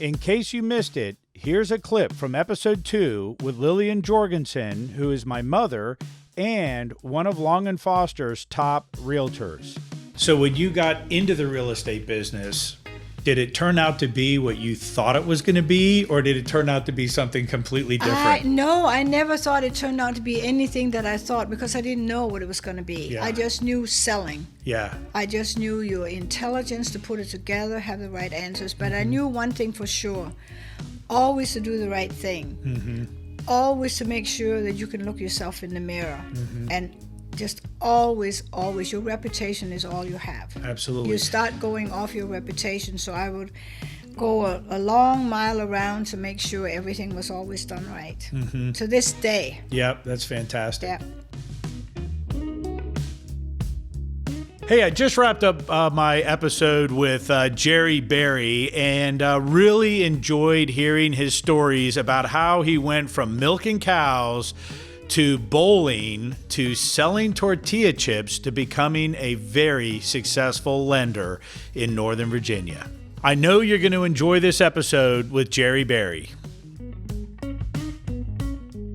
In case you missed it, here's a clip from episode 2 with Lillian Jorgensen, who is my mother and one of Long & Foster's top realtors. So when you got into the real estate business, did it turn out to be what you thought it was going to be, or did it turn out to be something completely different? No, I never thought it turned out to be anything that I thought, because I didn't know what it was going to be. Yeah. I just knew selling. Yeah. I just knew your intelligence to put it together, have the right answers. But I knew one thing for sure, always to do the right thing. Mm-hmm. Always to make sure that you can look yourself in the mirror. Mm-hmm. And just always, your reputation is all you have. Absolutely. You start going off your reputation, so I would go a long mile around to make sure everything was always done right. Mm-hmm. To this day. Yep, that's fantastic. Yeah. Hey, I just wrapped up my episode with Jerry Berry, and really enjoyed hearing his stories about how he went from milking cows to bowling to selling tortilla chips to becoming a very successful lender in Northern Virginia. I know you're going to enjoy this episode with Jerry Berry.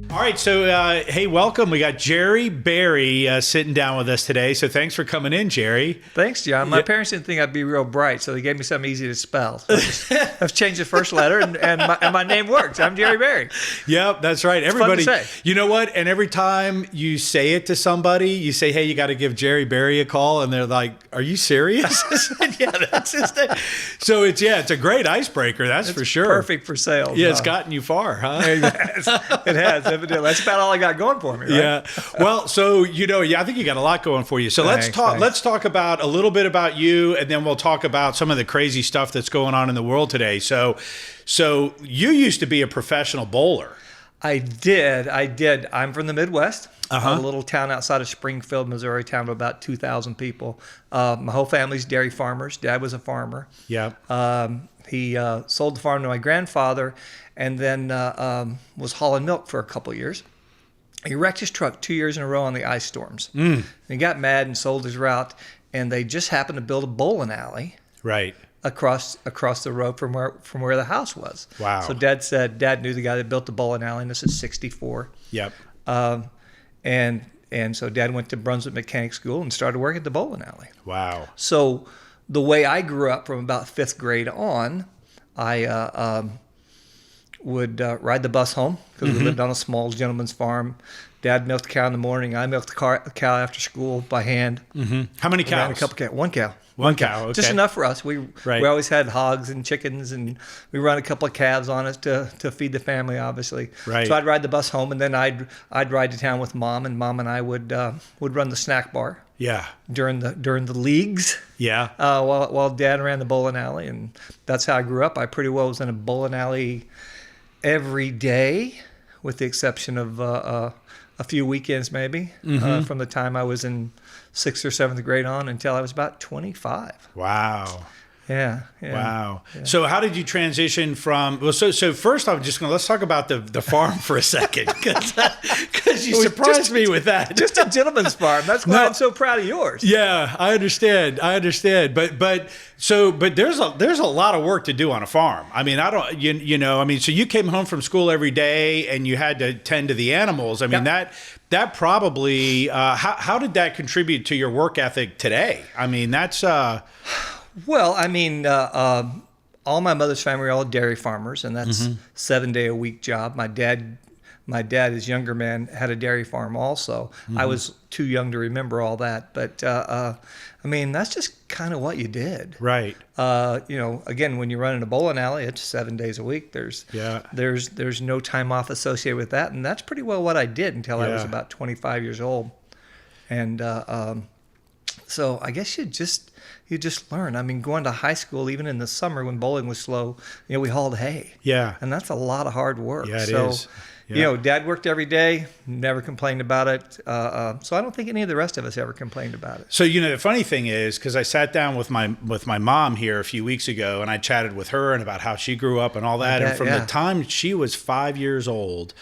All right, so hey, welcome. We got Jerry Berry sitting down with us today. So thanks for coming in, Jerry. Thanks, John. My parents didn't think I'd be real bright, so they gave me something easy to spell. So I've changed the first letter, and my name works. I'm Jerry Berry. Yep, that's right. Everybody, fun to say. You know what? And every time you say it to somebody, you say, "Hey, you got to give Jerry Berry a call," and they're like, "Are you serious?" Yeah, that's just it. So it's a great icebreaker. That's for sure. Perfect for sales. Yeah, it's gotten you far, huh? It has. That's about all I got going for me, right? Yeah. Well, so I think you got a lot going for you. So Thanks. Let's talk about a little bit about you, and then we'll talk about some of the crazy stuff that's going on in the world today. So you used to be a professional bowler. I did. I'm from the Midwest, Uh-huh. a little town outside of Springfield, Missouri, town of about 2,000 people. My whole family's dairy farmers. Dad was a farmer. Yeah. He sold the farm to my grandfather, and then was hauling milk for a couple of years. He wrecked his truck 2 years in a row on the ice storms. And he got mad and sold his route, and they just happened to build a bowling alley Right. across the road from where the house was. Wow. So Dad knew the guy that built the bowling alley, and this is 64. Yep. And so Dad went to Brunswick Mechanic School and started working at the bowling alley. Wow. So the way I grew up from about 5th grade on, I would ride the bus home because we lived on a small gentleman's farm. Dad milked the cow in the morning. I milked the cow after school by hand. Mm-hmm. How many cows? One cow. One cow. Okay. Just enough for us. We always had hogs and chickens, and we run a couple of calves on it to feed the family, obviously. Right. So I'd ride the bus home, and then I'd ride to town with Mom, and Mom and I would run the snack bar. Yeah. During the leagues. Yeah. While Dad ran the bowling alley, and that's how I grew up. I pretty well was in a bowling alley every day, with the exception of a few weekends maybe, from the time I was in 6th or 7th grade on until I was about 25. Wow. Yeah. Wow. Yeah. So how did you transition from, so first I'm just going to, let's talk about the farm for a second, because you surprised me with that. Just a gentleman's farm. That's why I'm so proud of yours. Yeah, I understand. But there's a lot of work to do on a farm. I mean, so you came home from school every day and you had to tend to the animals. I mean, that probably, how did that contribute to your work ethic today? I mean, that's, Well, I mean, all my mother's family are all dairy farmers, and that's 7-day-a-week job. My dad, his younger man, had a dairy farm also. I was too young to remember all that, but I mean, that's just kind of what you did. Right. Again, when you're running a bowling alley, it's 7 days a week. There's no time off associated with that, and that's pretty well what I did until I was about 25 years old. And so I guess you just learn. I mean, going to high school, even in the summer when bowling was slow, we hauled hay. Yeah. And that's a lot of hard work. Yeah, it is. Yeah. Dad worked every day, never complained about it. So I don't think any of the rest of us ever complained about it. So, the funny thing is, because I sat down with my mom here a few weeks ago, and I chatted with her and about how she grew up and all that. And from the time she was 5 years old,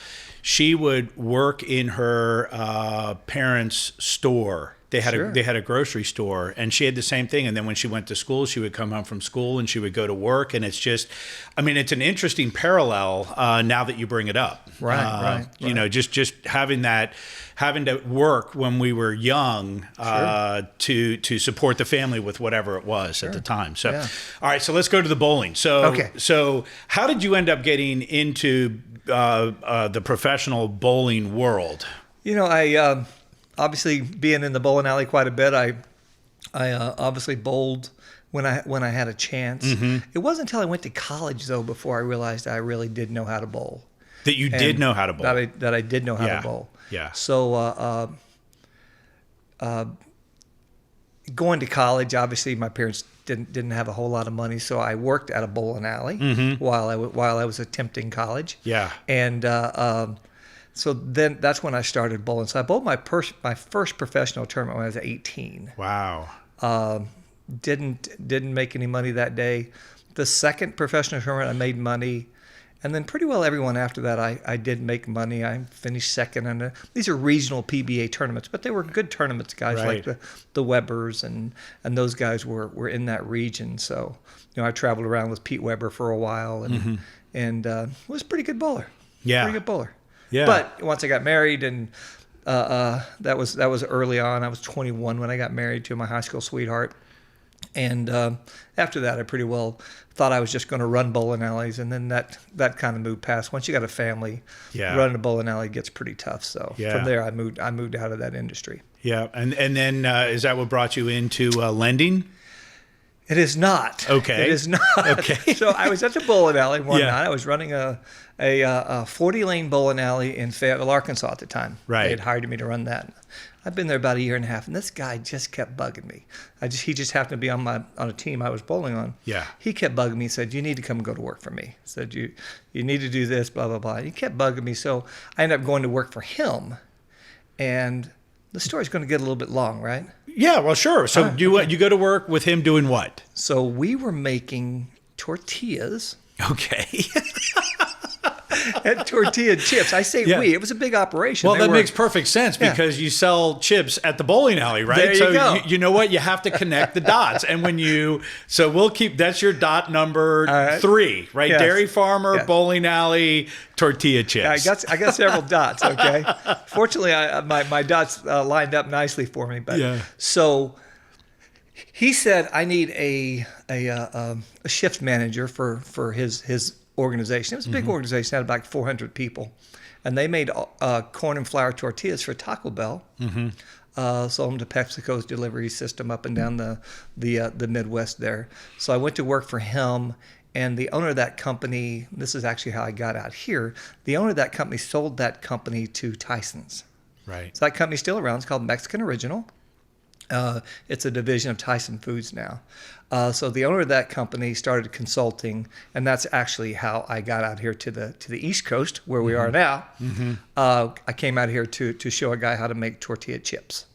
she would work in her parents' store They had Sure. they had a grocery store, and she had the same thing. And then when she went to school, she would come home from school and she would go to work. And it's just, I mean, it's an interesting parallel now that you bring it up. Right. You know, just having to work when we were young to support the family with whatever it was at the time. So, all right, so let's go to the bowling. So how did you end up getting into the professional bowling world? You know, I obviously being in the bowling alley quite a bit, I obviously bowled when I had a chance. Mm-hmm. It wasn't until I went to college though before I realized I really did know how to bowl. That you did know how to bowl. That I did know how to bowl. Yeah. So going to college, obviously my parents didn't have a whole lot of money, so I worked at a bowling alley while I was attempting college. Yeah. And so then that's when I started bowling. So I bowled my first professional tournament when I was 18. Wow. Didn't make any money that day. The second professional tournament, I made money. And then pretty well everyone after that, I did make money. I finished second. And these are regional PBA tournaments, but they were good tournaments. Guys like the Webbers and those guys were in that region. So, you know, I traveled around with Pete Weber for a while and was a pretty good bowler. Yeah. Pretty good bowler. Yeah. But once I got married and that was early on. I was 21 when I got married to my high school sweetheart. And after that, I pretty well thought I was just going to run bowling alleys, and then that kind of moved past. Once you got a family, running a bowling alley gets pretty tough. So from there, I moved out of that industry. Yeah, and then is that what brought you into lending? It is not. Okay. It is not. Okay. So I was at the bowling alley one night. I was running a 40-lane bowling alley in Fayetteville, Arkansas at the time. Right. They had hired me to run that. I've been there about a year and a half, and this guy just kept bugging me. He just happened to be on a team I was bowling on. Yeah. He kept bugging me and said, "You need to come and go to work for me." He said, "You need to do this, blah, blah, blah." He kept bugging me, so I ended up going to work for him. And the story's going to get a little bit long, right? Yeah, well, sure. So you go to work with him doing what? So we were making tortillas. Okay. And tortilla chips. I say we. It was a big operation. Well, that makes perfect sense because you sell chips at the bowling alley, right? There you go. You know what? You have to connect the dots. And so we'll keep, that's your dot number 3, right? Yes. Dairy farmer, bowling alley, tortilla chips. Yeah, I got several dots, okay? Fortunately, my dots lined up nicely for me. But so he said, I need a shift manager for his organization. It was a big organization, had about 400 people, and they made corn and flour tortillas for Taco Bell. Sold them to PepsiCo's delivery system up and down the Midwest there. So I went to work for him, and the owner of that company, this is actually how I got out here, the owner of that company sold that company to Tyson's. Right. So that company's still around. It's called Mexican Original. It's a division of Tyson Foods now. So the owner of that company started consulting, and that's actually how I got out here to the East Coast, where we are now. I came out here to show a guy how to make tortilla chips.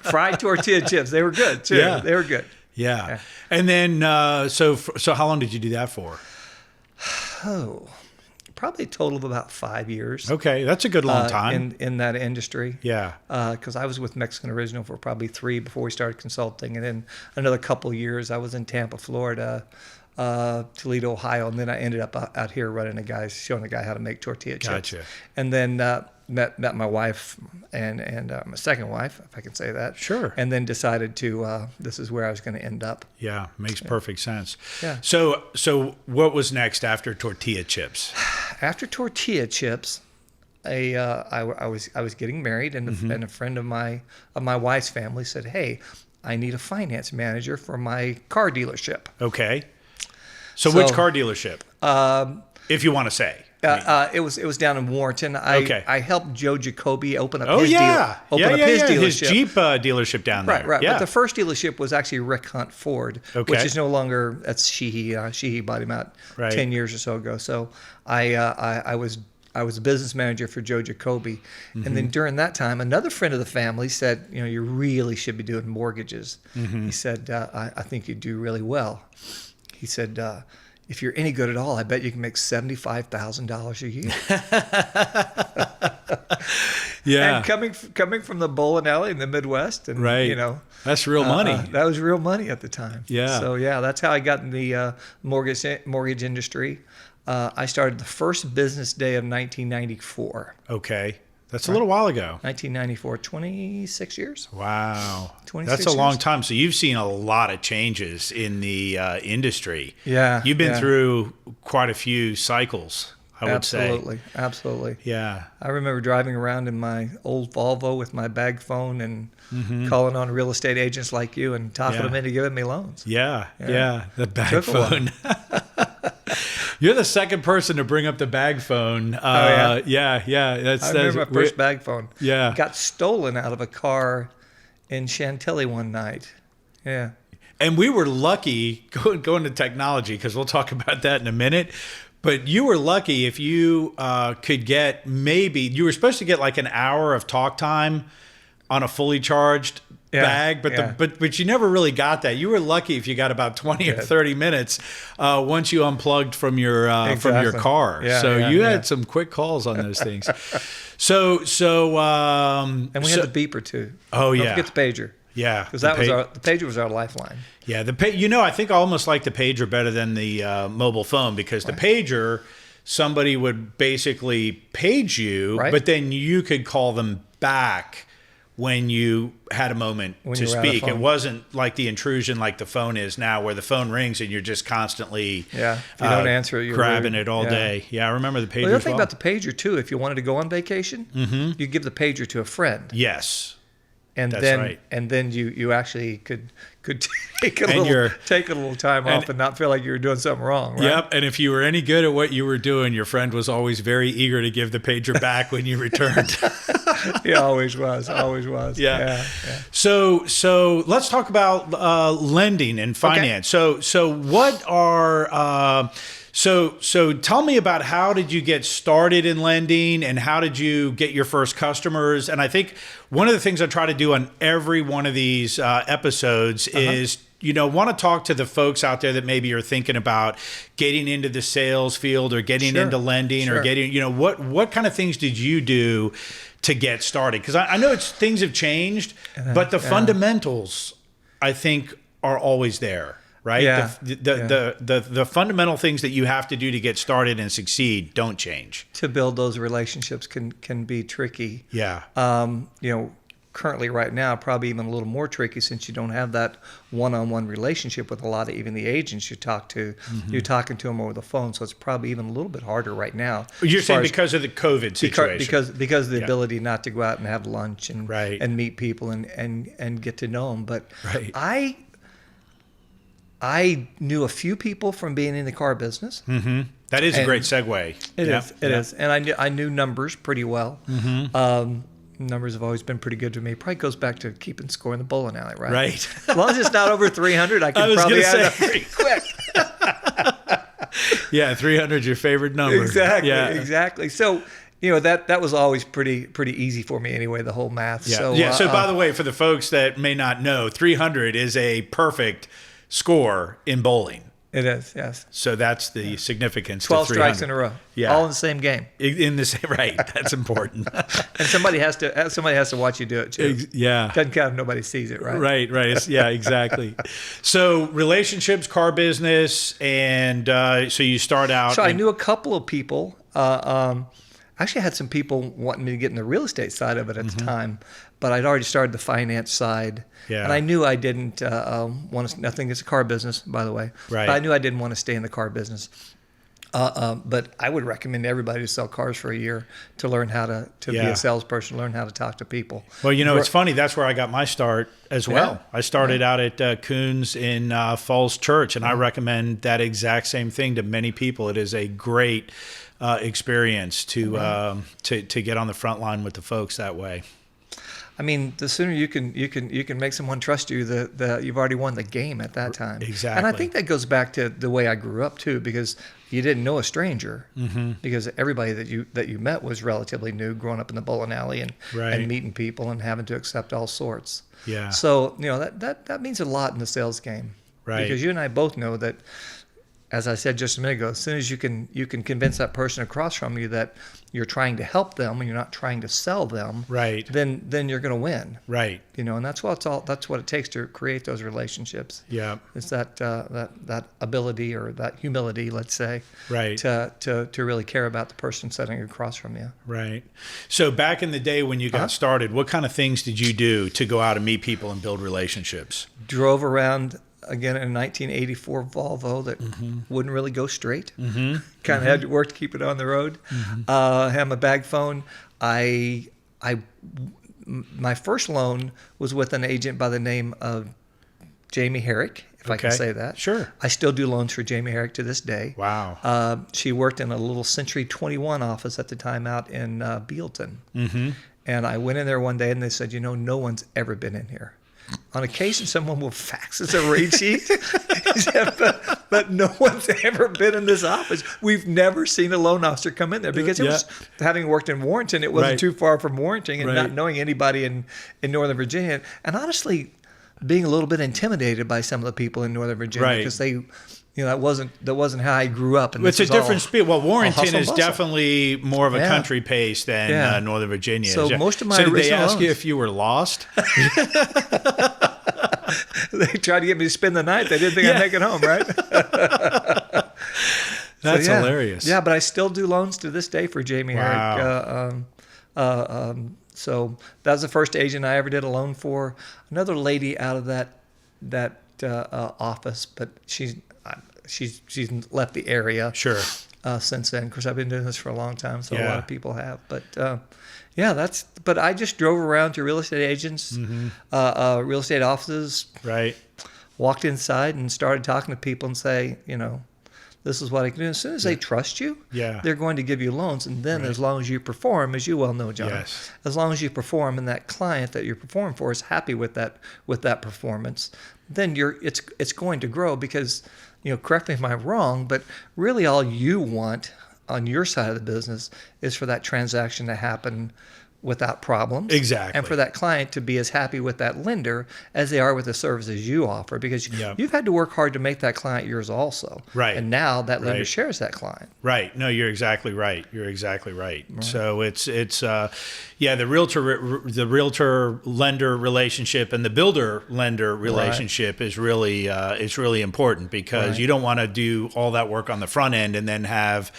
Fried tortilla chips. They were good, too. Yeah. They were good. Yeah. And then, so how long did you do that for? Probably a total of about 5 years. Okay, that's a good long time. In that industry. Yeah. Because I was with Mexican Original for probably 3 before we started consulting. And then another couple of years, I was in Tampa, Florida, Toledo, Ohio. And then I ended up out here showing a guy how to make tortilla chips. Gotcha. And then met my wife and my second wife, if I can say that. Sure. And then decided this is where I was going to end up. Yeah, makes perfect sense. Yeah. So what was next after tortilla chips? After tortilla chips, I was getting married, and a friend of my wife's family said, "Hey, I need a finance manager for my car dealership." Okay. So which car dealership? If you want to say. It was down in Warrenton. I helped Joe Jacoby open up his dealership. His dealership. Jeep dealership down there. Right. Yeah. But the first dealership was actually Rick Hunt Ford, which is no longer, that's Sheehy. Sheehy bought him out 10 years or so ago. So I was a business manager for Joe Jacoby. And then during that time, another friend of the family said, you really should be doing mortgages. He said, I think you do really well. He said, if you're any good at all, I bet you can make $75,000 a year. Yeah. And coming from the bowling alley in the Midwest, and right. That's real money. That was real money at the time. Yeah. So yeah, that's how I got in the mortgage industry. I started the first business day of 1994. Okay. That's a little while ago. 1994, 26 years. Wow. 26 That's a years. long time. So you've seen a lot of changes in the industry. Yeah. You've been through quite a few cycles, I would say. Absolutely. Yeah. I remember driving around in my old Volvo with my bag phone and calling on real estate agents like you and talking them into giving me loans. Yeah. The bag phone. You're the second person to bring up the bag phone. Yeah. I remember my first bag phone. Yeah. Got stolen out of a car in Chantilly one night. Yeah. And we were lucky going to technology, because we'll talk about that in a minute. But you were lucky if you could get you were supposed to get like an hour of talk time on a fully charged bag, but you never really got that. You were lucky if you got about 20 or 30 minutes once you unplugged from your car. You had some quick calls on those things. And we had the beeper too. Oh Don't forget the pager. Yeah, because the pager was our lifeline. Yeah, I think I almost like the pager better than the mobile phone, because the pager, somebody would basically page you, but then you could call them back when you had a moment to speak. It wasn't like the intrusion like the phone is now, where the phone rings and you're just constantly if you don't answer it, you're grabbing it all day. Yeah, I remember the pager. Well, the other thing about the pager too, if you wanted to go on vacation, you give the pager to a friend. Yes. And then you actually could take a little time off and not feel like you were doing something wrong. Right? Yep. And if you were any good at what you were doing, your friend was always very eager to give the pager back when you returned. He always was. Yeah. So let's talk about lending and finance. Okay. So what are So tell me about, how did you get started in lending, and how did you get your first customers? And I think one of the things I try to do on every one of these episodes is, want to talk to the folks out there that maybe are thinking about getting into the sales field or getting into lending or getting, what kind of things did you do to get started? Because I know things have changed, but the fundamentals, I think, are always there. Right? Yeah. The fundamental things that you have to do to get started and succeed don't change. To build those relationships can be tricky. Yeah. Currently right now, probably even a little more tricky, since you don't have that one-on-one relationship with a lot of even the agents you talk to. You're talking to them over the phone, so it's probably even a little bit harder right now. You're saying because of the COVID situation? Because of the ability not to go out and have lunch and meet people and get to know them. But I knew a few people from being in the car business. That is a great segue. It is. And I knew numbers pretty well. Numbers have always been pretty good to me. Probably goes back to keeping score in the bowling alley, right? Right. As long as it's not over 300, I can probably add it up pretty quick. Yeah, 300 is your favorite number. Exactly. So, that was always pretty easy for me anyway, the whole math. Yeah. So by the way, for the folks that may not know, 300 is a perfect score in bowling. It is, yes. So that's the significance. 12 strikes in a row. Yeah. All in the same game. In the same, right. That's important. And somebody has to watch you do it too. Yeah. Doesn't count if nobody sees it, right? Right. Yeah, exactly. So relationships, car business, and so you start out. So I knew a couple of people. Actually, I had some people wanting me to get in the real estate side of it at the time, but I'd already started the finance side. Yeah. And I knew I didn't want to, nothing against the car business, by the way. Right. But I knew I didn't want to stay in the car business. But I would recommend everybody to sell cars for a year to learn how to be a salesperson, learn how to talk to people. Well, it's funny. That's where I got my start as well. I started out at Coons in Falls Church, and I recommend that exact same thing to many people. It is a great experience to get on the front line with the folks that way. I mean, the sooner you can make someone trust you, you've already won the game at that time. Exactly. And I think that goes back to the way I grew up too, because you didn't know a stranger, because everybody that you met was relatively new, growing up in the bowling alley and meeting people and having to accept all sorts. Yeah. So that means a lot in the sales game, right? Because you and I both know that as I said just a minute ago, as soon as you can convince that person across from you that you're trying to help them and you're not trying to sell them, right? Then you're going to win, right? And that's what it takes to create those relationships. Yeah, it's that ability or that humility, let's say, right? To really care about the person sitting across from you, right? So back in the day when you got started, what kind of things did you do to go out and meet people and build relationships? Drove around. Again, in a 1984 Volvo that wouldn't really go straight. Kind of had to work to keep it on the road. Had my bag phone. My first loan was with an agent by the name of Jamie Herrick, if I can say that. Sure. I still do loans for Jamie Herrick to this day. Wow. She worked in a little Century 21 office at the time out in Bealton. And I went in there one day and they said, no one's ever been in here. On occasion, someone will fax us a rate sheet, but no one's ever been in this office. We've never seen a loan officer come in there because it was, having worked in Warrenton, it wasn't too far from Warrenton, and not knowing anybody in Northern Virginia, and honestly, being a little bit intimidated by some of the people in Northern Virginia because they. That wasn't how I grew up. And it's a different speed. Well, Warrenton is bustle. Definitely more of a country pace than Northern Virginia. So most of my did they ask loans, you if you were lost? They tried to get me to spend the night. They didn't think I'd make it home, right? That's hilarious. Yeah, but I still do loans to this day for Jamie Herrick. So that was the first agent I ever did a loan for. Another lady out of that office, but she's left the area. Sure. Since then, of course, I've been doing this for a long time, so a lot of people have. But but I just drove around to real estate agents, real estate offices. Right. Walked inside and started talking to people and say, this is what I can do. As soon as they trust you, they're going to give you loans. And then as long as you perform, as you well know, John, as long as you perform and that client that you're performing for is happy with that performance, then it's going to grow because, correct me if I'm wrong, but really all you want on your side of the business is for that transaction to happen without problems. Exactly. And for that client to be as happy with that lender as they are with the services you offer, because you've had to work hard to make that client yours also. Right. And now that lender shares that client. Right. No, you're exactly right. So it's the realtor lender relationship and the builder lender relationship is really it's really important because you don't want to do all that work on the front end and then have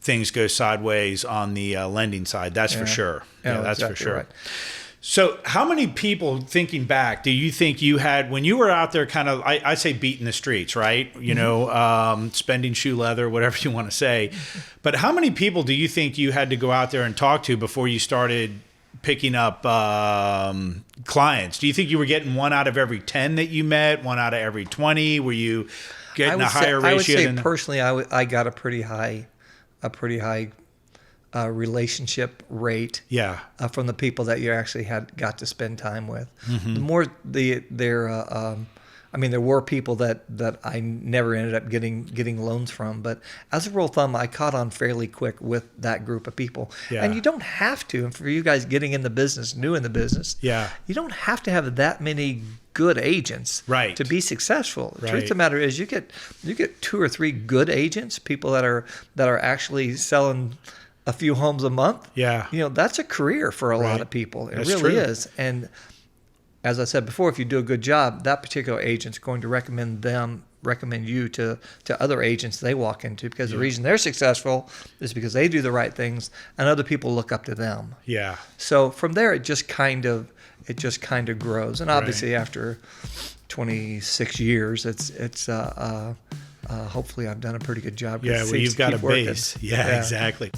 things go sideways on the lending side. That's for sure. Yeah, that's exactly for sure. Right. So how many people, thinking back, do you think you had when you were out there kind of, I say beating the streets, right? Spending shoe leather, whatever you want to say. But how many people do you think you had to go out there and talk to before you started picking up clients? Do you think you were getting 1 out of every 10 that you met, 1 out of every 20? Were you getting a higher ratio? I would say personally, I got a pretty high relationship rate from the people that you actually got to spend time with. The more there were people that I never ended up getting loans from, but as a rule of thumb, I caught on fairly quick with that group of people. And you don't have to, and for you guys getting in the business, new in the business, you don't have to have that many good agents to be successful. The truth of the matter is you get 2 or 3 good agents, people that are actually selling a few homes a month. That's a career for a lot of people. It really is. And as I said before, if you do a good job, that particular agent's going to recommend you to other agents they walk into, because the reason they're successful is because they do the right things and other people look up to them. So from there, it just kind of grows. And obviously after 26 years, it's hopefully I've done a pretty good job. You've got a base. Exactly.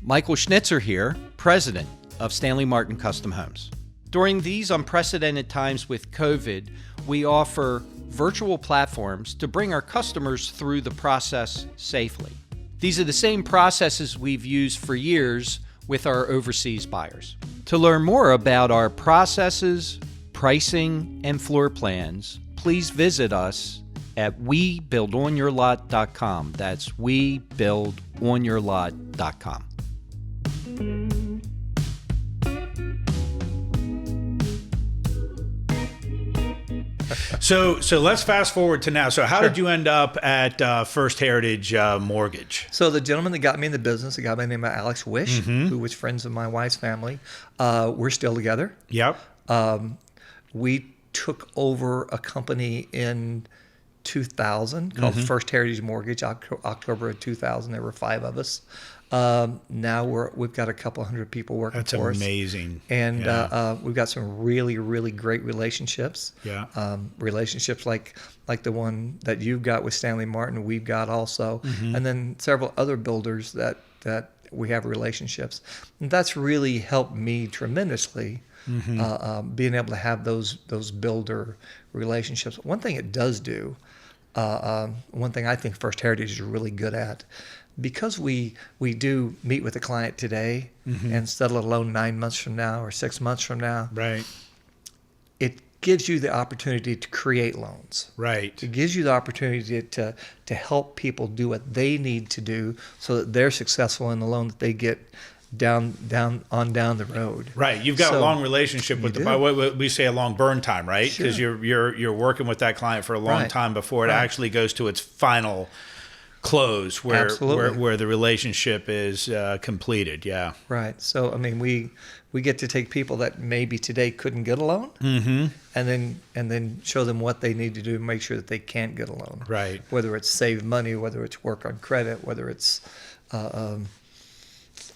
Michael Schnitzer here, president of Stanley Martin Custom Homes. During these unprecedented times with COVID, we offer virtual platforms to bring our customers through the process safely. These are the same processes we've used for years with our overseas buyers. To learn more about our processes, pricing, and floor plans, please visit us at webuildonyourlot.com. That's webuildonyourlot.com. So let's fast forward to now. So how did you end up at First Heritage Mortgage? So the gentleman that got me in the business, a guy by the name of Alex Wish, who was friends of my wife's family, we're still together. Yep. We took over a company in 2000 called First Heritage Mortgage, October of 2000. There were 5 of us. Now we've got a couple hundred people working for us. That's amazing. And we've got some really, really great relationships. Yeah. Relationships like the one that you've got with Stanley Martin, we've got also. And then several other builders that we have relationships. And that's really helped me tremendously, being able to have those builder relationships. One thing it does do, one thing I think First Heritage is really good at, because we do meet with the client today and settle a loan 9 months from now or 6 months from now. Right. It gives you the opportunity to create loans. Right. It gives you the opportunity to help people do what they need to do so that they're successful in the loan that they get down the road. Right. You've got a long relationship with what we say a long burn time, right? Because you're working with that client for a long time before it actually goes to its final close where the relationship is completed. Yeah. Right. So I mean we get to take people that maybe today couldn't get a loan and then show them what they need to do to make sure that they can get a loan. Right. Whether it's save money, whether it's work on credit, whether it's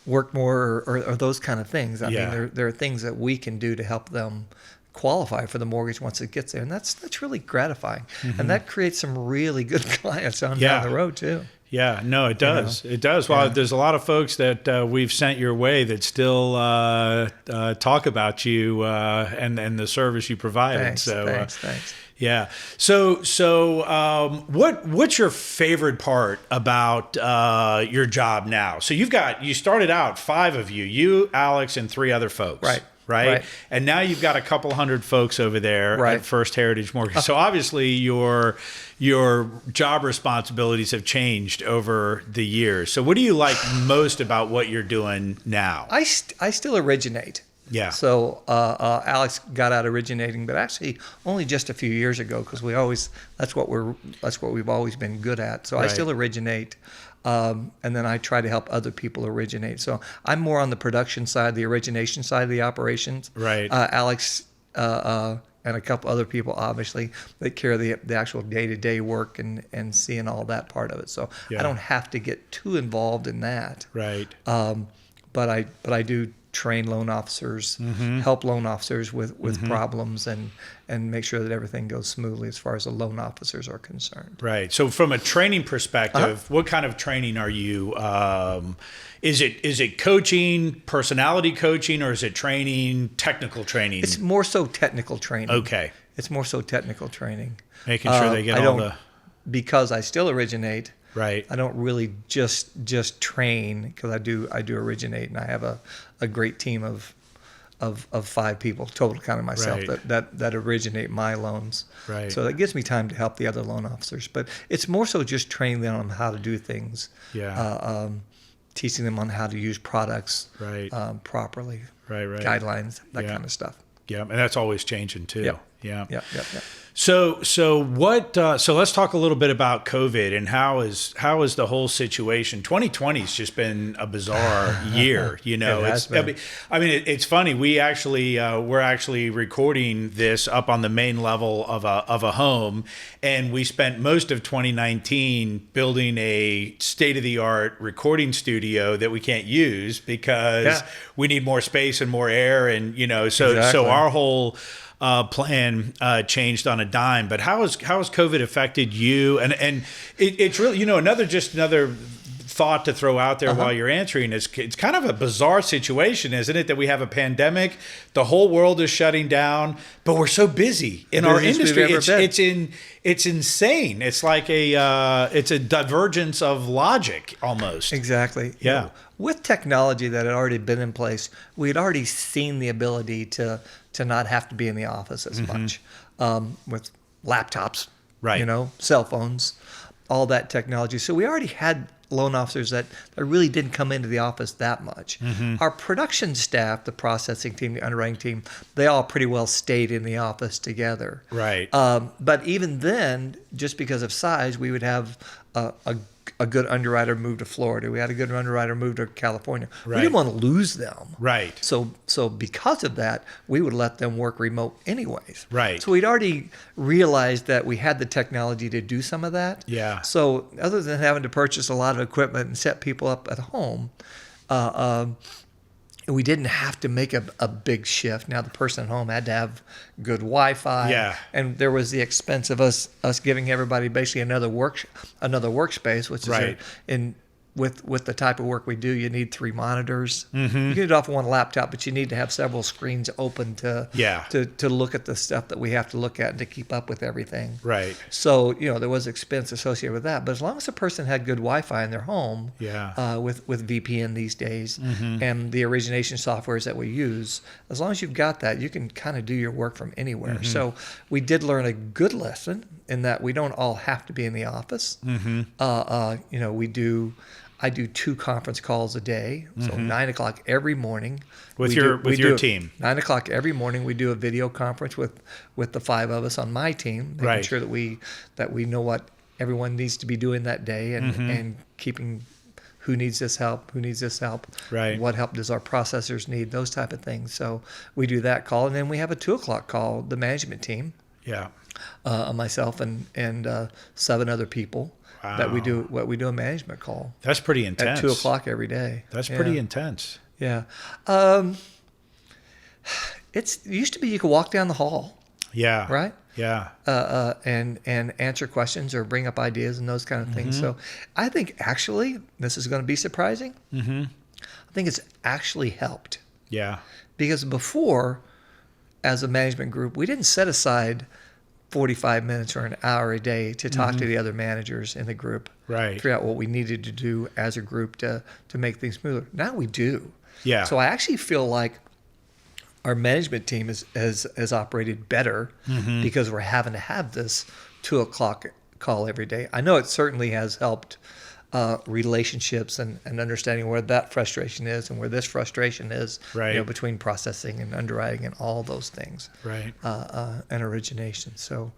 work more or those kind of things. I mean there are things that we can do to help them qualify for the mortgage once it gets there, and that's really gratifying, and that creates some really good clients down the road too. Yeah, no, it does. It does. Well, there's a lot of folks that we've sent your way that still talk about you and the service you provide. Thanks. Yeah. So what's your favorite part about your job now? So you started out 5 of you, Alex, and 3 other folks. Right. And now you've got a couple hundred folks over there at First Heritage Mortgage. So obviously your job responsibilities have changed over the years. So what do you like most about what you're doing now? I still originate. Yeah. So Alex got out originating, but actually only just a few years ago, because that's what we've always been good at. So I still originate. And then I try to help other people originate. So I'm more on the production side, the origination side of the operations. Right. Alex and a couple other people, obviously, that care of the actual day-to-day work and seeing all that part of it. So I don't have to get too involved in that. Right. But I do train loan officers, help loan officers with problems and make sure that everything goes smoothly as far as the loan officers are concerned. Right. So from a training perspective, what kind of training are you, is it coaching, personality coaching, or is it training, technical training? It's more so technical training. Okay. It's more so technical training. Making sure they get because I still originate. Right. I don't really just train, because I do originate, and I have a great team of 5 people total, counting myself, that originate my loans. Right. So that gives me time to help the other loan officers. But it's more so just training them on how to do things. Yeah. Teaching them on how to use products properly. Right. Guidelines, that kind of stuff. Yeah, and that's always changing too. Yeah. So let's talk a little bit about COVID and how is the whole situation. 2020 has just been a bizarre year. It's funny. We're actually recording this up on the main level of a home, and we spent most of 2019 building a state-of-the-art recording studio that we can't use because we need more space and more air, and so our whole plan changed on a dime. But how has COVID affected you? And it's really, another thought to throw out there while you're answering is it's kind of a bizarre situation, isn't it? That we have a pandemic, the whole world is shutting down, but we're so busy in our industry. It's insane. It's like it's a divergence of logic almost. Exactly. Yeah. With technology that had already been in place, we had already seen the ability to not have to be in the office as much, with laptops, cell phones, all that technology. So we already had loan officers that really didn't come into the office that much. Our production staff, the processing team, the underwriting team, they all pretty well stayed in the office together. Right. But even then, just because of size, we would have a good underwriter move to Florida. We had a good underwriter move to California. Right. We didn't want to lose them. Right. So because of that, we would let them work remote anyways. Right. So we'd already realized that we had the technology to do some of that. Yeah. So other than having to purchase a lot of equipment and set people up at home, we didn't have to make a big shift. Now the person at home had to have good Wi-Fi. Yeah. And there was the expense of us giving everybody basically another workspace, which right. is with the type of work we do, you need 3 monitors. You can do it off one laptop, but you need to have several screens open to look at the stuff that we have to look at and to keep up with everything. Right. So, there was expense associated with that. But as long as the person had good Wi-Fi in their home, with VPN these days and the origination softwares that we use, as long as you've got that, you can kind of do your work from anywhere. So we did learn a good lesson in that we don't all have to be in the office. I do 2 conference calls a day. So 9 o'clock every morning. With your team. 9 o'clock every morning we do a video conference with the 5 of us on my team, making sure that we know what everyone needs to be doing that day and keeping who needs this help, right. What help does our processors need, those type of things. So we do that call, and then we have a 2 o'clock call, the management team. Yeah. Myself and 7 other people. Wow. That we do a management call. That's pretty intense. At 2 o'clock every day. That's pretty intense. Yeah. It used to be you could walk down the hall. Yeah. Right? Yeah. And answer questions or bring up ideas and those kind of things. So I think actually, this is going to be surprising. I think it's actually helped. Yeah. Because before, as a management group, we didn't set aside 45 minutes or an hour a day to talk to the other managers in the group. Right. Figure out what we needed to do as a group to make things smoother. Now we do. Yeah. So I actually feel like our management team has operated better because we're having to have this 2 o'clock call every day. I know it certainly has helped relationships and understanding where that frustration is and where this frustration is, right. Between processing and underwriting and all those things, right, and origination. So,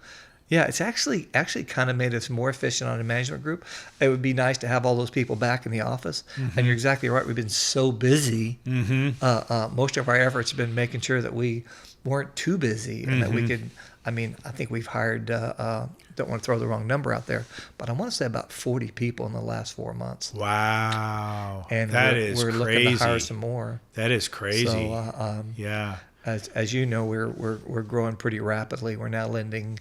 yeah, it's actually kind of made us more efficient on a management group. It would be nice to have all those people back in the office. And you're exactly right. We've been so busy. Most of our efforts have been making sure that we weren't too busy and that we could. I think we've hired. Don't want to throw the wrong number out there, but I want to say about 40 people in the last 4 months. Wow, and we're crazy. Looking to hire some more. That is crazy. So, yeah. As you know, we're growing pretty rapidly. We're now lending.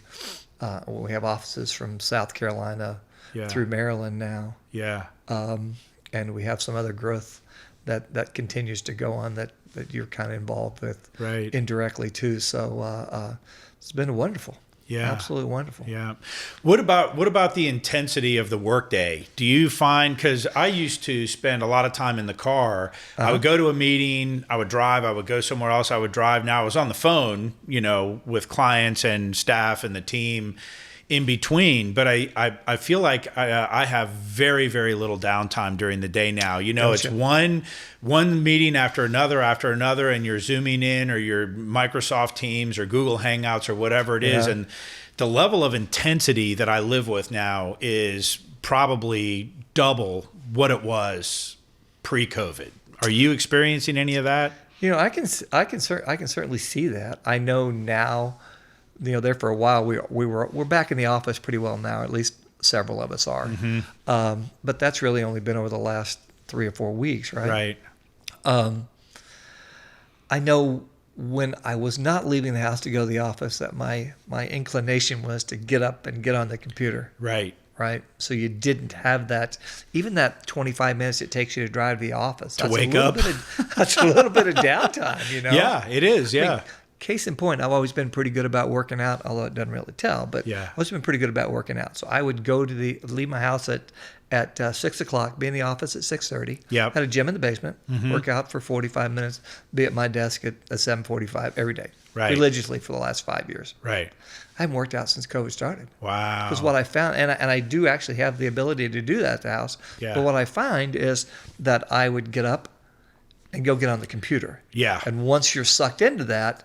We have offices from South Carolina through Maryland now. Yeah. And we have some other growth that continues to go on that you're kind of involved with indirectly too. So it's been wonderful. Yeah. Absolutely wonderful. Yeah. What about the intensity of the workday? Do you find, because I used to spend a lot of time in the car, I would go to a meeting, I would drive, I would go somewhere else, I would drive. Now I was on the phone, with clients and staff and the team in between, but I feel like I have very, very little downtime during the day now. It's one meeting after another, and you're Zooming in or your Microsoft Teams or Google Hangouts or whatever it is. And the level of intensity that I live with now is probably double what it was pre-COVID. Are you experiencing any of that? I can certainly see that. I know now. There for a while we're back in the office pretty well now. At least several of us are. But that's really only been over the last 3 or 4 weeks, right? Right. I know when I was not leaving the house to go to the office that my inclination was to get up and get on the computer. Right. Right. So you didn't have that, even that 25 minutes it takes you to drive to the office. To wake up. That's a little bit of downtime, Yeah, it is. Yeah. case in point, I've always been pretty good about working out, although it doesn't really tell, but I've always been pretty good about working out. So I would go to leave my house at 6 o'clock, be in the office at 6:30. Yep. Had a gym in the basement, work out for 45 minutes, be at my desk at 7:45 every day, religiously for the last 5 years. Right. I haven't worked out since COVID started. Wow. Because what I found, and I do actually have the ability to do that at the house, but what I find is that I would get up and go get on the computer. Yeah. And once you're sucked into that,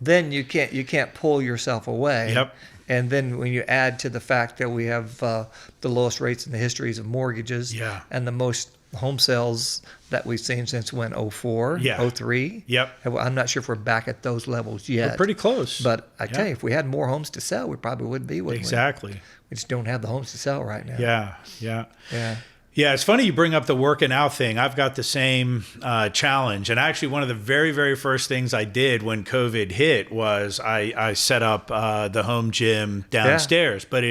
then you can't pull yourself away. Yep. And then when you add to the fact that we have the lowest rates in the histories of mortgages and the most home sales that we've seen since when, 04, 03? Yep. I'm not sure if we're back at those levels yet. We're pretty close. But I tell you, if we had more homes to sell, we probably would be, wouldn't we? Exactly. We just don't have the homes to sell right now. Yeah. Yeah, it's funny you bring up the working out thing. I've got the same challenge. And actually, one of the very, very first things I did when COVID hit was I set up the home gym downstairs. But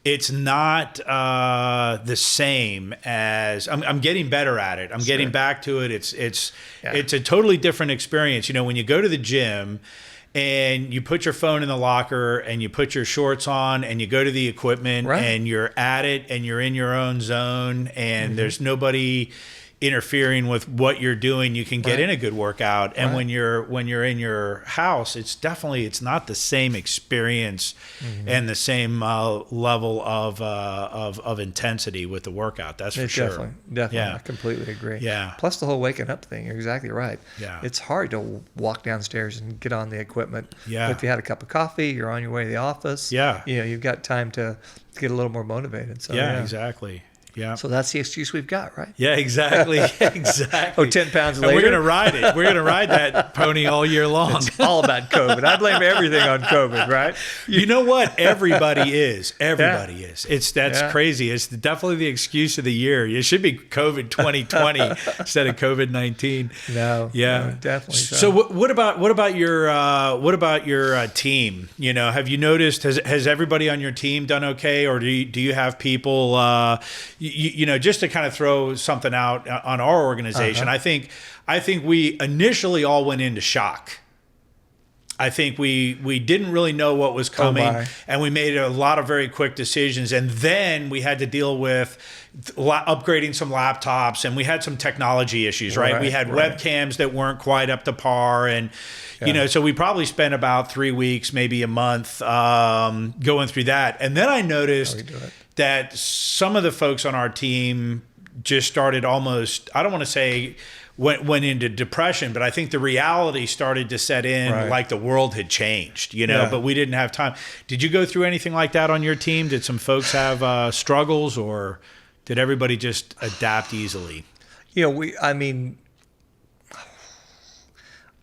it's not the same as I'm getting better at it. I'm getting back to it. It's a totally different experience. You know, when you go to the gym and you put your phone in the locker and you put your shorts on and you go to the equipment and you're at it and you're in your own zone and there's nobody interfering with what you're doing, you can get in a good workout. And when you're in your house, it's not the same experience and the same level of intensity with the workout. That's for sure. Definitely. I completely agree. Yeah. Plus the whole waking up thing. You're exactly right. Yeah. It's hard to walk downstairs and get on the equipment. Yeah. But if you had a cup of coffee, you're on your way to the office. Yeah. You know, you've got time to get a little more motivated. So exactly. Yeah. So that's the excuse we've got, right? Yeah, exactly. Exactly. 10 pounds and later. We're going to ride it. We're going to ride that pony all year long. It's all about COVID. I blame everything on COVID, right? You know what? Everybody is. Everybody is. That's crazy. It's definitely the excuse of the year. It should be COVID 2020 instead of COVID-19. No, definitely. So what about your team? You know, have you noticed has everybody on your team done okay, or do you have people? You know, just to kind of throw something out on our organization, I think we initially all went into shock. I think we didn't really know what was coming, and we made a lot of very quick decisions. And then we had to deal with upgrading some laptops, and we had some technology issues, right? We had webcams that weren't quite up to par, and you know, so we probably spent about 3 weeks, maybe a month, going through that. And then I noticed that some of the folks on our team just started almost, I don't want to say went into depression, but I think the reality started to set in, like the world had changed, you know, but we didn't have time. Did you go through anything like that on your team? Did some folks have struggles, or did everybody just adapt easily? You know,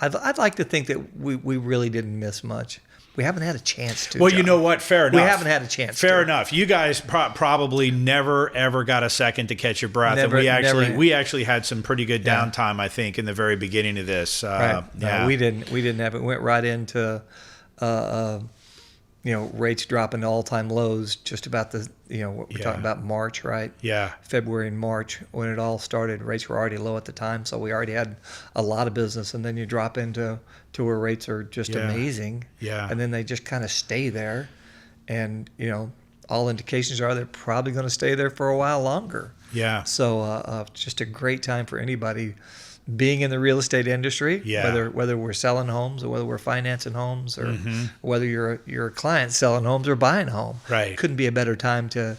I'd like to think that we really didn't miss much. We haven't had a chance to. Well, John, you know what? Fair enough. We haven't had a chance. Fair enough. You guys probably never ever got a second to catch your breath, and we actually had some pretty good downtime. I think in the very beginning of this. No, we didn't have it. We went right into rates dropping to all-time lows just about we're talking about March, right? Yeah. February and March when it all started, rates were already low at the time, so we already had a lot of business, and then you drop into where rates are just amazing. Yeah. And then they just kind of stay there, and all indications are they're probably going to stay there for a while longer. Yeah. So just a great time for anybody being in the real estate industry, whether we're selling homes or whether we're financing homes or whether you're a client selling homes or buying a home. Right. Couldn't be a better time to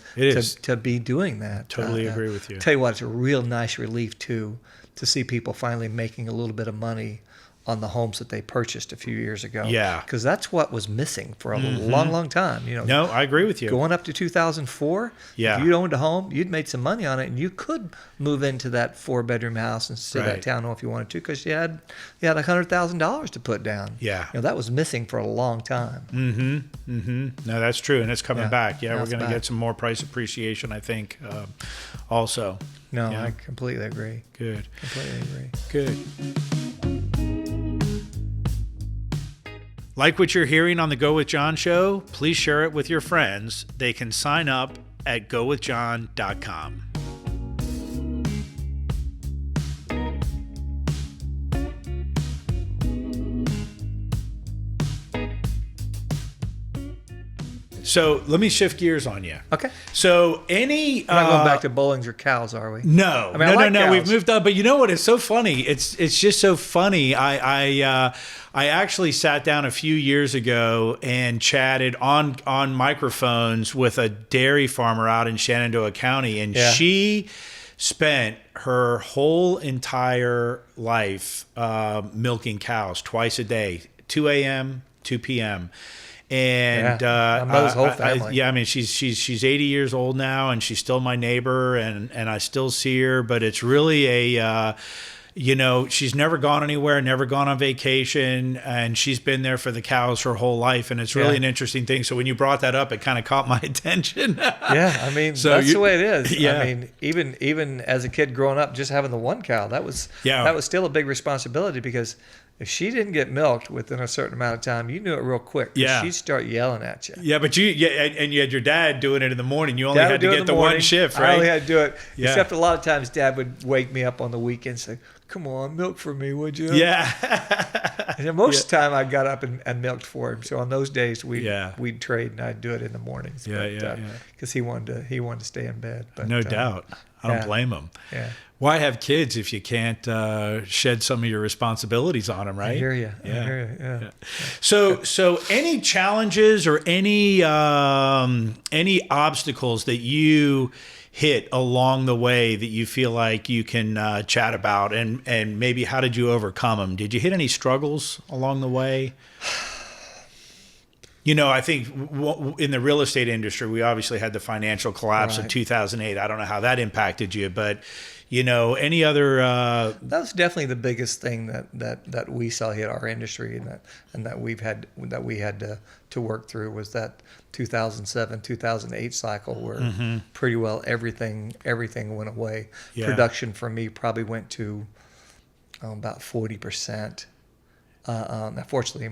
be doing that. Totally agree with you. Tell you what, it's a real nice relief to see people finally making a little bit of money on the homes that they purchased a few years ago. Yeah. Because that's what was missing for a long, long time. No, I agree with you. Going up to 2004, if you owned a home, you'd made some money on it, and you could move into that 4-bedroom house instead of that townhome if you wanted to, because you had $100,000 to put down. Yeah. That was missing for a long time. No, that's true, and it's coming back. Yeah, we're going to get some more price appreciation, I think, also. No, I completely agree. Good. Completely agree. Good. Like what you're hearing on the Go With John show? Please share it with your friends. They can sign up at gowithjohn.com. So let me shift gears on you. Okay. So any We're not going back to Bowlings or cows, are we? No, I mean, no. Cows. We've moved on. But you know what? It's so funny. It's just so funny. I actually sat down a few years ago and chatted on microphones with a dairy farmer out in Shenandoah County, and she spent her whole entire life milking cows twice a day, 2 a.m., 2 p.m. And Mo's whole family. I mean, she's 80 years old now, and she's still my neighbor, and I still see her. But it's really a, she's never gone anywhere, never gone on vacation, and she's been there for the cows her whole life, and it's really an interesting thing. So when you brought that up, it kind of caught my attention. I mean, that's the way it is. Yeah. I mean, even as a kid growing up, just having the one cow, that was still a big responsibility, because if she didn't get milked within a certain amount of time, you knew it real quick. Yeah. She'd start yelling at you. Yeah, but and you had your dad doing it in the morning. You only had to get the one shift, right? I only had to do it. Yeah. Except a lot of times Dad would wake me up on the weekends and say, come on, milk for me, would you? Yeah. And most of the time I got up and milked for him. So on those days we'd trade, and I'd do it in the mornings. Because he wanted to stay in bed. But, no doubt. I don't blame him. Yeah. Why have kids if you can't shed some of your responsibilities on them, right? I hear you. Yeah. I hear you. Yeah. So any challenges or any obstacles that you hit along the way that you feel like you can chat about, and maybe how did you overcome them? Did you hit any struggles along the way? I think in the real estate industry, we obviously had the financial collapse of 2008. I don't know how that impacted you, but any other? That was definitely the biggest thing that we saw hit our industry, and that we had to work through, was that 2007, 2008 cycle, where pretty well everything went away. Yeah. Production for me probably went to about 40%. Fortunately,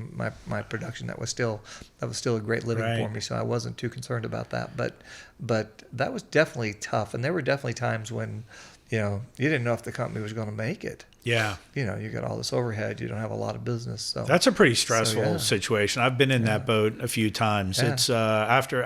my production that was still a great living for me, so I wasn't too concerned about that. But that was definitely tough, and there were definitely times when you didn't know if the company was going to make it. Yeah. You got all this overhead, you don't have a lot of business. So that's a pretty stressful situation. I've been in that boat a few times. Yeah. It's after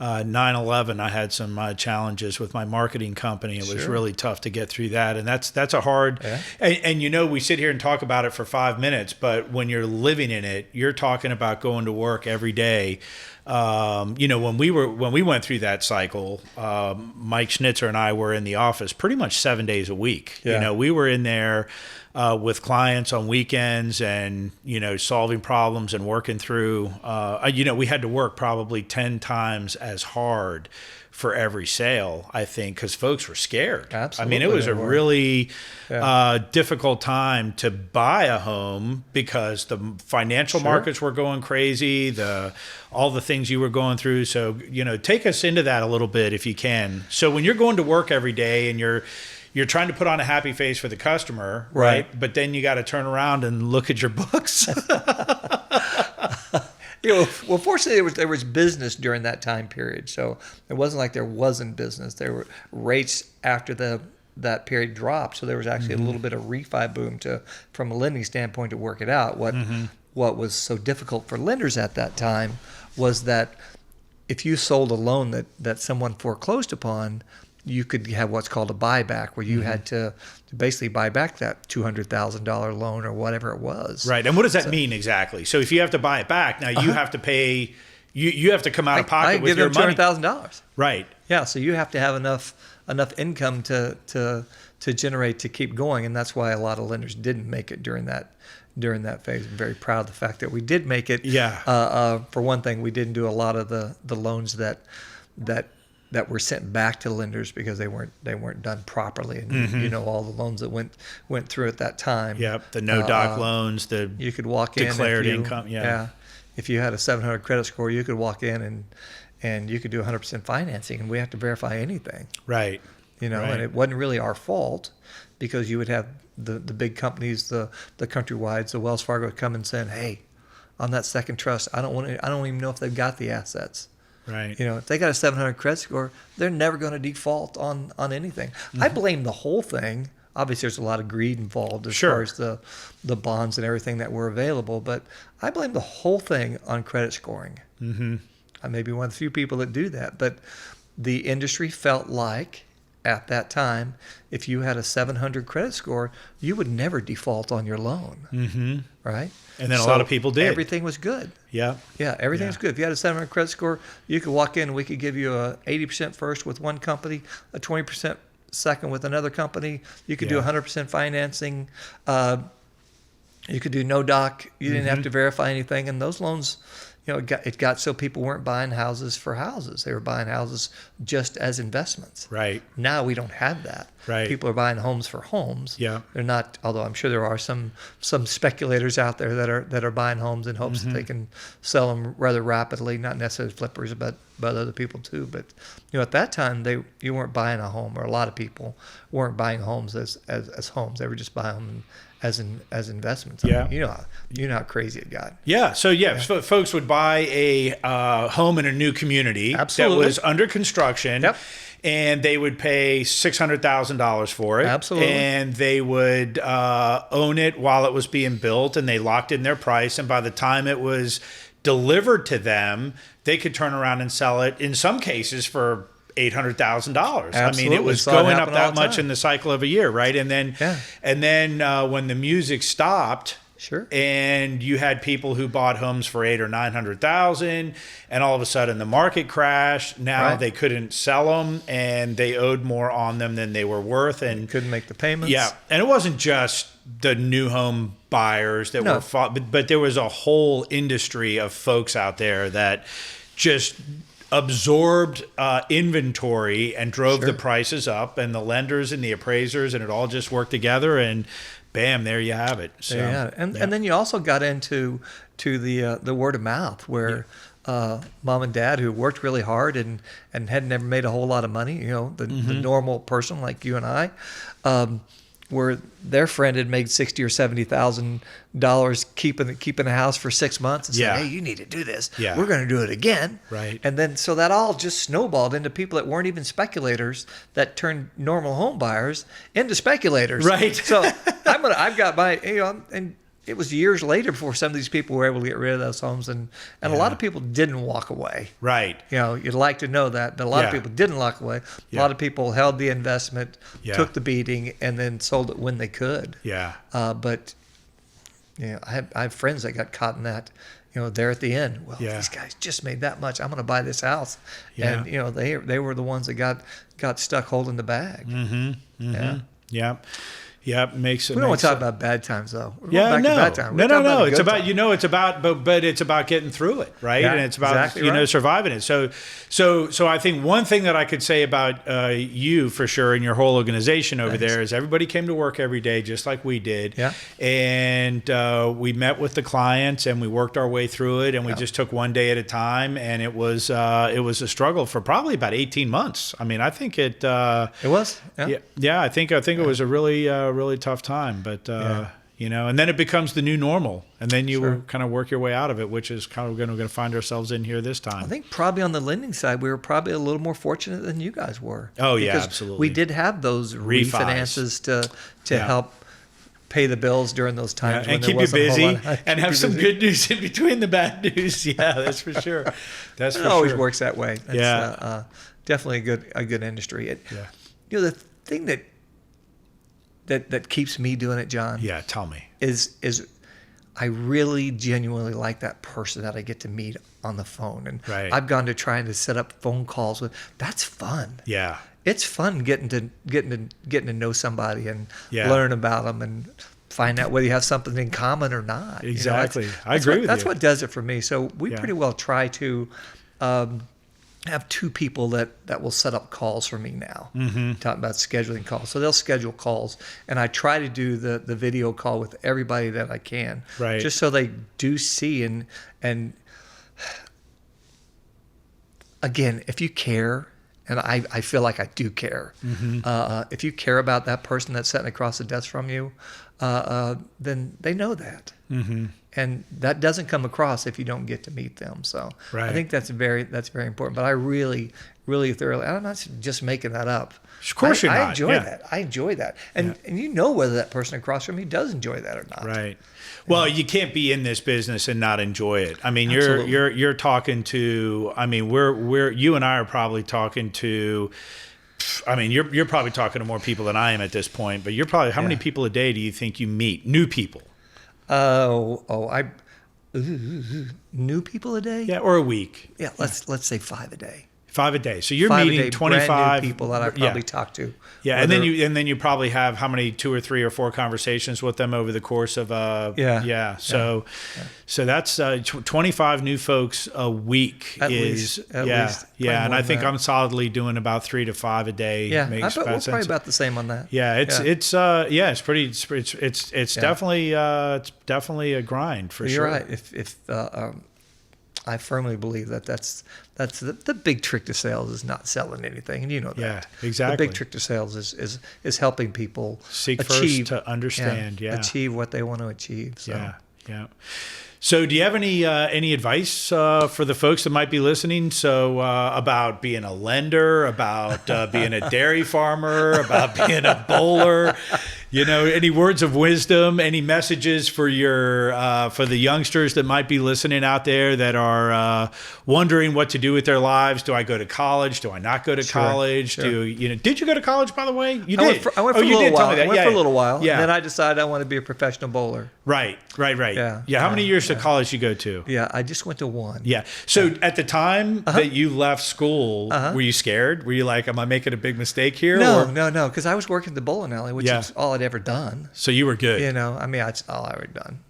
9/11, I had some challenges with my marketing company. It was really tough to get through that, and that's a hard. Yeah. And we sit here and talk about it for 5 minutes, but when you're living in it, you're talking about going to work every day. When we went through that cycle, Mike Schnitzer and I were in the office pretty much 7 days a week. Yeah. We were in there with clients on weekends, and solving problems and working through. We had to work probably 10 times as hard for every sale, I think, because folks were scared. Absolutely. I mean, it was a really difficult time to buy a home, because the financial markets were going crazy, all the things you were going through. So, take us into that a little bit if you can. So when you're going to work every day and you're trying to put on a happy face for the customer, right? But then you got to turn around and look at your books. Well, fortunately, there was business during that time period, so it wasn't like there wasn't business. There were rates after that period dropped, so there was actually a little bit of refi boom from a lending standpoint to work it out. What was so difficult for lenders at that time was that if you sold a loan that someone foreclosed upon, you could have what's called a buyback, where you had to basically buy back that $200,000 loan or whatever it was. Right. And what does that mean exactly? So if you have to buy it back, now you have to pay, you have to come out of pocket with your money. $200,000. Right. Yeah. So you have to have enough income to generate to keep going, and that's why a lot of lenders didn't make it during that phase. I'm very proud of the fact that we did make it. Yeah. For one thing, we didn't do a lot of the loans that were sent back to lenders because they weren't done properly, and all the loans that went through at that time. Yep, the no doc loans, you could walk declared in income. Yeah, if you had a 700 credit score, you could walk in and you could do 100% financing, and we have to verify anything. Right. And it wasn't really our fault, because you would have the big companies, the Countrywides, the Wells Fargo come and saying, "Hey, on that second trust, I don't even know if they've got the assets." Right. If they got a 700 credit score, they're never going to default on anything. I blame the whole thing. Obviously, there's a lot of greed involved as far as the bonds and everything that were available, but I blame the whole thing on credit scoring. I may be one of the few people that do that, but the industry felt like at that time, if you had a 700 credit score, you would never default on your loan, right? And then a lot of people did. Everything was good. Yeah. Yeah, everything was good. If you had a 700 credit score, you could walk in and we could give you a 80% first with one company, a 20% second with another company. You could do 100% financing. You could do no doc. You didn't have to verify anything. And those loans, it got so people weren't buying houses for houses. They were buying houses just as investments. Right. Now we don't have that. Right. People are buying homes for homes. Yeah. They're not, although I'm sure there are some speculators out there that are buying homes in hopes that they can sell them rather rapidly, not necessarily flippers, but other people too. But at that time you weren't buying a home, or a lot of people weren't buying homes as homes. They were just buying them as investments. Yeah. You know how crazy it got. Yeah. So so folks would buy a home in a new community Absolutely. that was under construction. Yep. And they would pay $600,000 for it. Absolutely. And they would own it while it was being built, and they locked in their price. And by the time it was delivered to them, they could turn around and sell it in some cases for $800,000. I mean, it was going up that much in the cycle of a year, right? And then, when the music stopped, sure, and you had people who bought homes for $800,000 or $900,000, and all of a sudden the market crashed. Now they couldn't sell them, and they owed more on them than they were worth, and couldn't make the payments. Yeah, and it wasn't just the new home buyers that were fought, but there was a whole industry of folks out there that just absorbed inventory and drove the prices up, and the lenders and the appraisers, and it all just worked together, and bam, there you have it. So, and then you also got into the word of mouth, where mom and dad, who worked really hard and had never made a whole lot of money, the normal person like you and I, where their friend had made $60,000 or $70,000 keeping a house for 6 months, and said, "Hey, you need to do this. Yeah. We're going to do it again." Right. And then so that all just snowballed into people that weren't even speculators, that turned normal home buyers into speculators. Right. So I've got my and it was years later before some of these people were able to get rid of those homes, and a lot of people didn't walk away. Right. You'd like to know that, but a lot of people didn't walk away. A lot of people held the investment, took the beating, and then sold it when they could. Yeah. But I have friends that got caught in that. There at the end. Well, these guys just made that much. I'm going to buy this house. Yeah. And they were the ones that got stuck holding the bag. Yeah. Yeah, makes it. We don't want to talk about bad times, though. No. It's about it's about getting through it, right? Yeah, and it's about surviving it. So I think one thing that I could say about you for sure and your whole organization over there is everybody came to work every day just like we did. Yeah. And we met with the clients and we worked our way through it, and we just took one day at a time. And it was a struggle for probably about 18 months. I mean, I think it was. Yeah. I think it was a really tough time, but and then it becomes the new normal, and then you kind of work your way out of it, which is kind of going to find ourselves in here this time. I think probably on the lending side, we were probably a little more fortunate than you guys were. Oh yeah, absolutely. We did have those refinances to help pay the bills during those times, and keep you busy, and have some good news in between the bad news. Yeah, that's for sure. It always works that way. It's, definitely a good industry. The thing that keeps me doing it, John. Yeah, tell me. Is I really genuinely like that person that I get to meet on the phone, and I've gone to trying to set up phone calls with. That's fun. Yeah, it's fun getting to know somebody and learn about them and find out whether you have something in common or not. Exactly, I agree with you. That's what does it for me. So we pretty well try to. Have two people that will set up calls for me now. Talking about scheduling calls. So they'll schedule calls, and I try to do the video call with everybody that I can. Right. Just so they do see and again, if you care, and I feel like I do care, if you care about that person that's sitting across the desk from you, then they know that. And that doesn't come across if you don't get to meet them. So I think that's very important. But I really, really thoroughly, I'm not just making that up. Of course you're not. I enjoy that. I enjoy that. And you know whether that person across from you does enjoy that or not. Right. Well, you can't be in this business and not enjoy it. I mean, you're talking to, I mean, we're you and I are probably talking to, I mean, you're probably talking to more people than I am at this point, but you're probably, how many people a day do you think you meet? New people? New people a day? Yeah, or a week. Yeah, let's say 5 a day. 5 a day. So you're meeting 25 brand new people that I probably talk to. Yeah, and then you probably have how many 2 or 3 or 4 conversations with them over the course of So that's 25 new folks a week at least. And I think I'm solidly doing about 3 to 5 a day. Yeah, I bet we're probably about the same on that. Yeah, it's definitely a grind for sure. You're right. If I firmly believe that's the big trick to sales is not selling anything, and you know that. Yeah, exactly. The big trick to sales is helping people seek achieve, first to understand, achieve what they want to achieve. So. Yeah. So, do you have any advice for the folks that might be listening? So, about being a lender, about being a dairy farmer, about being a bowler. You know, any words of wisdom, any messages for for the youngsters that might be listening out there that are wondering what to do with their lives? Do I go to college? Do I not go to college? Sure. Did you go to college, by the way? You did. I went for a little while. Yeah. And then I decided I want to be a professional bowler. Right. Yeah. How many years of college you go to? Yeah, I just went to 1. Yeah. So at the time that you left school, were you scared? Were you like, am I making a big mistake here? No, because I was working at the bowling alley, which is all I'd ever done. So you were good. You know, I mean, that's all I ever done.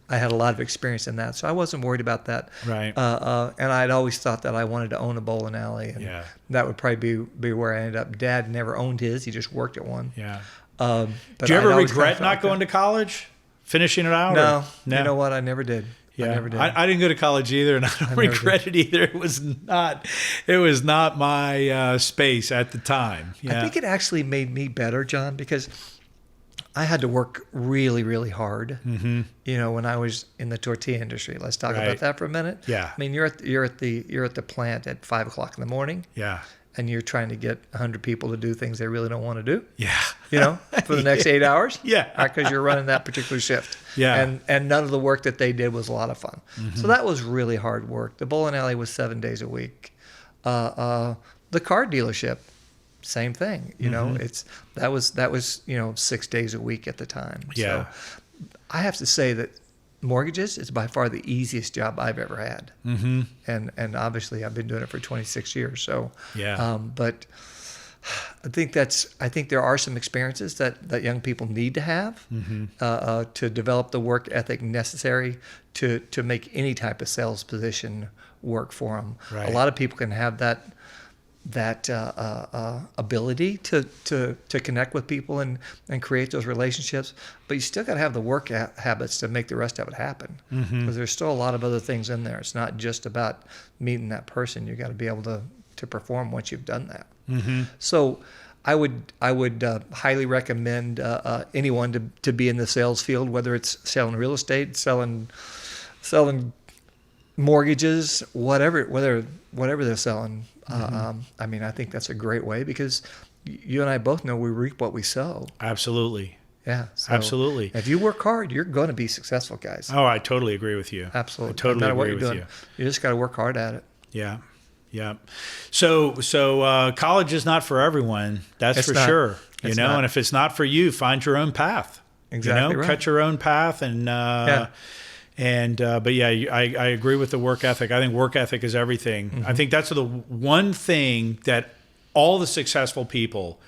I had a lot of experience in that, so I wasn't worried about that. Right. And I'd always thought that I wanted to own a bowling alley, and that would probably be where I ended up. Dad never owned his; he just worked at one. Yeah. But did you ever regret not going to college, finishing it out? No. You know what? I never did. Yeah. I never did. I didn't go to college either, and I don't regret it either. It was not my space at the time. Yeah. I think it actually made me better, John, because I had to work really, really hard. Mm-hmm. You know, when I was in the tortilla industry. Let's talk about that for a minute. Yeah. I mean, you're at the plant at 5 o'clock in the morning. Yeah. And you're trying to get 100 people to do things they really don't want to do. Yeah. You know, for the next 8 hours. Yeah. Because you're running that particular shift. Yeah. And none of the work that they did was a lot of fun. Mm-hmm. So that was really hard work. The bowling alley was 7 days a week. The car dealership, same thing. You know, that was 6 days a week at the time. Yeah. So I have to say that mortgages is by far the easiest job I've ever had. Mm-hmm. And obviously I've been doing it for 26 years. So but I think there are some experiences that young people need to have to develop the work ethic necessary to make any type of sales position work for them. Right. A lot of people can have that ability to connect with people and create those relationships, but you still got to have the work habits to make the rest of it happen, because there's still a lot of other things in there. It's not just about meeting that person. You got to be able to perform once you've done that. So I would highly recommend anyone to be in the sales field, whether it's selling real estate, selling mortgages, whatever they're selling. I mean, I think that's a great way, because you and I both know we reap what we sow. Absolutely. Yeah. So absolutely. If you work hard, you're going to be successful, guys. Oh, I totally agree with you. Absolutely. I totally agree with you. You just got to work hard at it. Yeah. Yeah. So college is not for everyone. That's for sure. You know, and if it's not for you, find your own path. Exactly. Right. Cut your own path and. But yeah, I agree with the work ethic. I think work ethic is everything. Mm-hmm. I think that's the one thing that all the successful people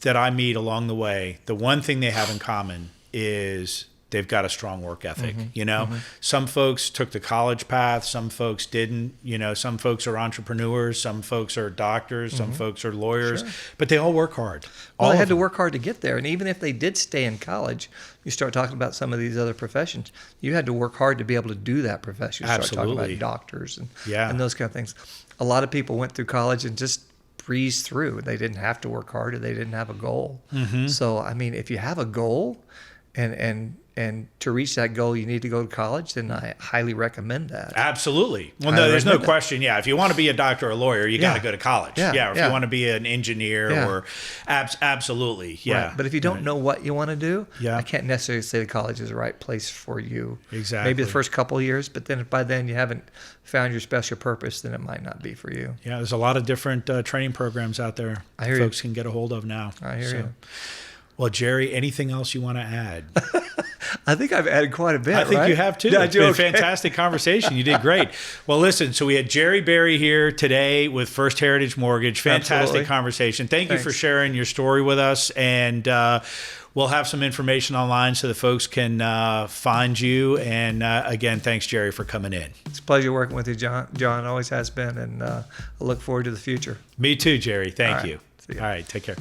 that I meet along the way, the one thing they have in common is they've got a strong work ethic. You know, some folks took the college path, some folks didn't. You know, some folks are entrepreneurs, some folks are doctors, some folks are lawyers, but they all work hard. Well, they had to work hard to get there. And even if they did stay in college, you start talking about some of these other professions, you had to work hard to be able to do that profession. You start talking about doctors and those kind of things. A lot of people went through college and just breezed through. They didn't have to work hard, or they didn't have a goal. So, I mean, if you have a goal, and to reach that goal, you need to go to college, then I highly recommend that. Absolutely. Well, no, there's no question. Yeah. If you want to be a doctor or a lawyer, you got to go to college. Yeah. Or if you want to be an engineer or absolutely. Yeah. Right. But if you don't know what you want to do, I can't necessarily say the college is the right place for you. Exactly. Maybe the first couple of years, but then if by then you haven't found your special purpose, then it might not be for you. Yeah. There's a lot of different training programs out there folks can get a hold of now. I hear you. Well, Jerry, anything else you want to add? I think I've added quite a bit. I think you have too. It's been a fantastic conversation. You did great. Well, listen, so we had Jerry Berry here today with First Heritage Mortgage. Fantastic conversation. Thanks you for sharing your story with us. And we'll have some information online so the folks can find you. And again, thanks, Jerry, for coming in. It's a pleasure working with you, John. John always has been. And I look forward to the future. Me too, Jerry. Thank you. See you. All right. Take care.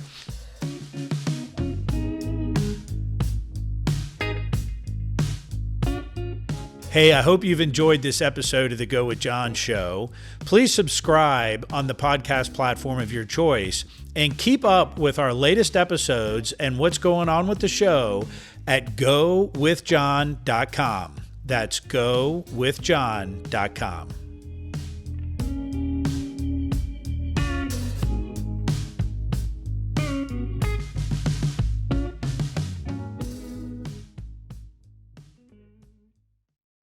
Hey, I hope you've enjoyed this episode of the Go With John show. Please subscribe on the podcast platform of your choice and keep up with our latest episodes and what's going on with the show at gowithjohn.com. That's gowithjohn.com.